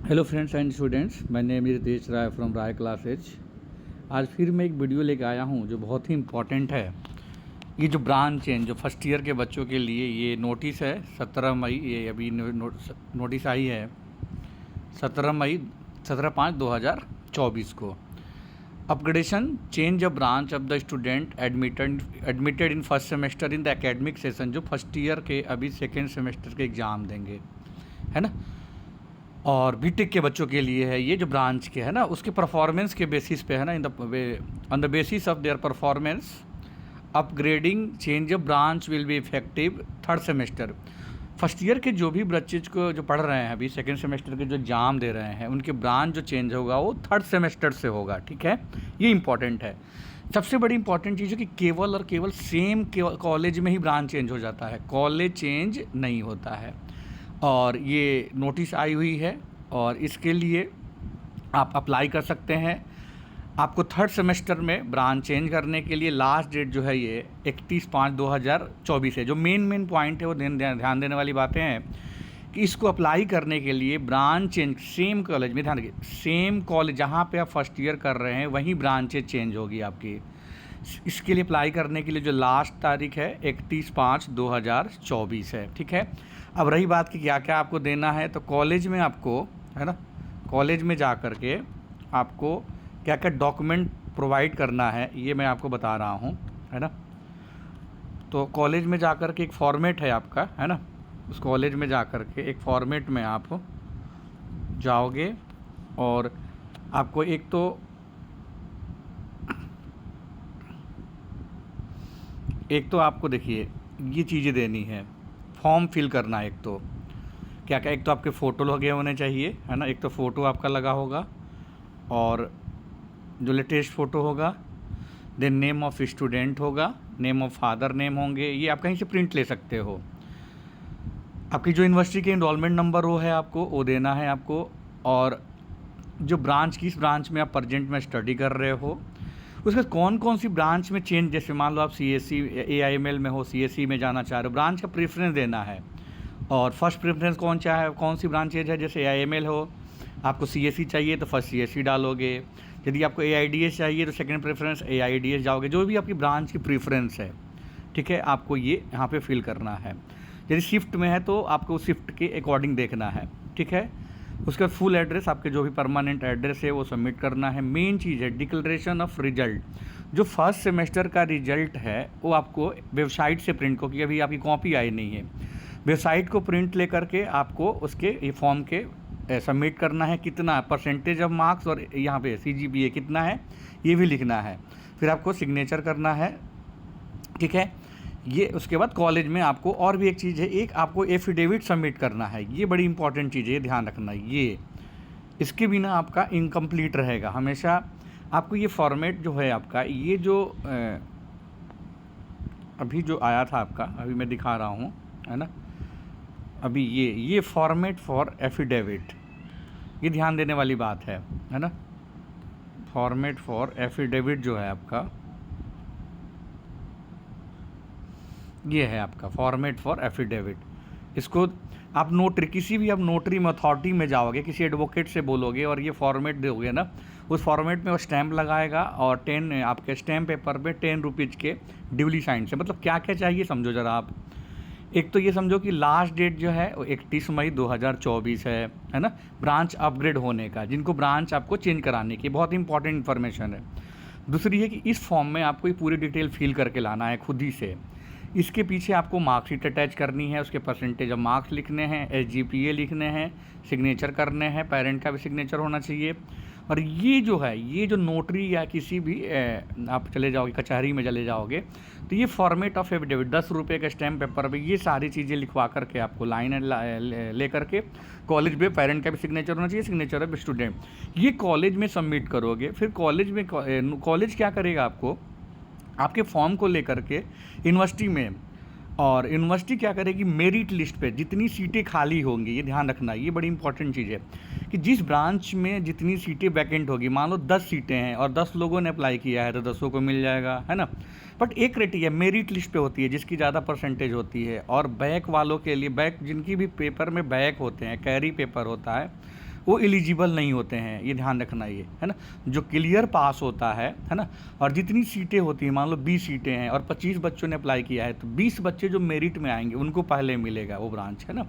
Hello friends and students, my name is Ritesh Rai from Rai classes. आज फिर मैं एक वीडियो लेके आया हूँ जो बहुत ही इम्पोर्टेंट है। ये जो ब्रांच चेंज जो फर्स्ट ईयर के बच्चों के लिए ये नोटिस है 17 मई, ये अभी नोटिस आई है 17/5/2024 को। Upgradation change a branch of the student admitted in first semester in the academic session, जो फर्स्ट ईयर के अभी सेकेंड सेमेस्टर के एग्ज़ाम देंगे, है ना। और बीटेक के बच्चों के लिए है ये जो ब्रांच के है ना, उसके परफॉर्मेंस के बेसिस पे है ना, on the basis of their performance upgrading change of branch will be effective third semester. First year के जो भी बच्चे को जो पढ़ रहे हैं अभी सेकेंड सेमेस्टर के जो एग्ज़ाम दे रहे हैं, उनके ब्रांच जो चेंज होगा वो थर्ड सेमेस्टर से होगा, ठीक है। ये इंपॉर्टेंट है। सबसे बड़ी इंपॉर्टेंट चीज़ है कि केवल और केवल सेम कॉलेज में ही ब्रांच चेंज हो जाता है, कॉलेज चेंज नहीं होता है। और ये नोटिस आई हुई है और इसके लिए आप अप्लाई कर सकते हैं। आपको थर्ड सेमेस्टर में ब्रांच चेंज करने के लिए लास्ट डेट जो है ये 31/5/2024 है। जो मेन पॉइंट है वो ध्यान देने वाली बातें हैं कि इसको अप्लाई करने के लिए ब्रांच चेंज सेम कॉलेज में, ध्यान रखिए, सेम कॉलेज जहाँ पे आप फर्स्ट ईयर कर रहे हैं वहीं ब्रांचेज चेंज होगी आपकी। इसके लिए अप्लाई करने के लिए जो लास्ट तारीख है 31/5/2024 है, ठीक है। अब रही बात कि क्या क्या आपको देना है, तो कॉलेज में आपको, है ना, कॉलेज में जा कर के आपको क्या क्या डॉक्यूमेंट प्रोवाइड करना है ये मैं आपको बता रहा हूँ, है ना। तो कॉलेज में जा कर के एक फॉर्मेट है आपका, है ना, उस कॉलेज में जा कर के एक फॉर्मेट में आप जाओगे और आपको एक तो आपको देखिए ये चीज़ें देनी है, फॉर्म फिल करना है। एक तो क्या क्या, एक तो आपके फ़ोटो लगे होने चाहिए, है ना, एक तो फ़ोटो आपका लगा होगा और जो लेटेस्ट फ़ोटो होगा, देन नेम ऑफ़ स्टूडेंट होगा, नेम ऑफ़ फादर नेम होंगे, ये आप कहीं से प्रिंट ले सकते हो। आपकी जो यूनिवर्सिटी के इनरोलमेंट नंबर वो है आपको वो देना है आपको। और जो ब्रांच, किस ब्रांच में आप प्रजेंट में स्टडी कर रहे हो, उसके कौन कौन सी ब्रांच में चेंज, जैसे मान लो आप CSE AIML में हो, CSE में जाना चाह रहे हो, ब्रांच का प्रेफरेंस देना है। और फर्स्ट प्रेफरेंस कौन सी ब्रांचेज है, जैसे AIML हो, आपको CSE चाहिए तो फर्स्ट CSE डालोगे। यदि आपको AIDS चाहिए तो सेकंड प्रेफरेंस AIDS जाओगे, जो भी आपकी ब्रांच की प्रेफरेंस है, ठीक है, आपको ये यहाँ पे फिल करना है। यदि शिफ्ट में है तो आपको शिफ्ट के अकॉर्डिंग देखना है, ठीक है। उसके बाद फुल एड्रेस, आपके जो भी परमानेंट एड्रेस है वो सबमिट करना है। मेन चीज़ है डिक्लेरेशन ऑफ रिजल्ट। जो फर्स्ट सेमेस्टर का रिजल्ट है वो आपको वेबसाइट से प्रिंट, क्योंकि अभी आपकी कॉपी आई नहीं है, वेबसाइट को प्रिंट ले करके आपको उसके ये फॉर्म के सबमिट करना है। कितना परसेंटेज ऑफ मार्क्स और यहाँ पे CGPA कितना है ये भी लिखना है। फिर आपको सिग्नेचर करना है, ठीक है। ये उसके बाद कॉलेज में आपको और भी एक चीज़ है, एक आपको एफिडेविट सबमिट करना है। ये बड़ी इंपॉर्टेंट चीज़ है, ये ध्यान रखना। ये इसके बिना आपका इनकम्प्लीट रहेगा हमेशा। आपको ये फॉर्मेट जो है आपका, ये जो अभी जो आया था आपका, अभी मैं दिखा रहा हूँ, है ना, अभी ये फॉर्मेट फॉर एफिडेविट, ये ध्यान देने वाली बात है ना। फॉर्मेट फॉर एफिडेविट जो है आपका, ये है आपका फॉर्मेट फॉर एफिडेविट। इसको आप नोटरी, किसी भी आप नोटरी में अथॉरिटी में जाओगे, किसी एडवोकेट से बोलोगे और ये फॉर्मेट दोगे ना, उस फॉर्मेट में वो स्टैंप लगाएगा और 10 आपके स्टैम्प पेपर पे 10 रुपीज़ के ड्यूली साइन से। मतलब क्या क्या चाहिए समझो ज़रा आप। एक तो ये समझो कि लास्ट डेट जो है वो 31 मई 2024 है ना, ब्रांच अपग्रेड होने का, जिनको ब्रांच आपको चेंज कराने की, बहुत इंपॉर्टेंट इन्फॉर्मेशन है। दूसरी है कि इस फॉर्म में आपको ये पूरी डिटेल फिल करके लाना है खुद ही से। इसके पीछे आपको मार्कशीट अटैच करनी है, उसके परसेंटेज ऑफ मार्क्स लिखने हैं, SGPA लिखने हैं, सिग्नेचर करने हैं, पेरेंट का भी सिग्नेचर होना चाहिए। और ये जो है, ये जो नोटरी या किसी भी आप चले जाओगे, कचहरी में चले जाओगे, तो ये फॉर्मेट ऑफ एफिडेविट 10 रुपये के स्टैम्प पेपर पे ये सारी चीज़ें लिखवा करके आपको लाइन ले करके कॉलेज में पेरेंट का भी सिग्नेचर होना चाहिए, सिग्नेचर ऑफ स्टूडेंट, ये कॉलेज में सबमिट करोगे। फिर कॉलेज क्या करेगा, आपको आपके फॉर्म को लेकर के यूनिवर्सिटी में, और यूनिवर्सिटी क्या करेगी, मेरिट लिस्ट पे जितनी सीटें खाली होंगी, ये ध्यान रखना, ये बड़ी इंपॉर्टेंट चीज़ है कि जिस ब्रांच में जितनी सीटें वैकेंट होगी, मान लो 10 सीटें हैं और 10 लोगों ने अप्लाई किया है तो 10 को मिल जाएगा, है ना। बट एक क्राइटेरिया मेरिट लिस्ट पे होती है जिसकी ज़्यादा परसेंटेज होती है। और बैक वालों के लिए, बैक जिनकी भी पेपर में बैक होते हैं, कैरी पेपर होता है, वो एलिजिबल नहीं होते हैं, ये ध्यान रखना ये, है ना। जो क्लियर पास होता है ना, और जितनी सीटें होती हैं, मान लो 20 सीटें हैं और 25 बच्चों ने अप्लाई किया है, तो 20 बच्चे जो मेरिट में आएंगे उनको पहले मिलेगा वो ब्रांच, है ना।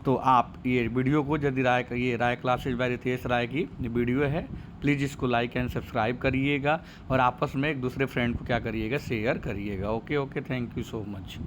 तो आप ये वीडियो को यदि ये राय क्लासेज बाय रितेश राय की वीडियो है, प्लीज़ इसको लाइक एंड सब्सक्राइब करिएगा और आपस में एक दूसरे फ्रेंड को क्या करिएगा, शेयर करिएगा। Okay okay, thank you so much.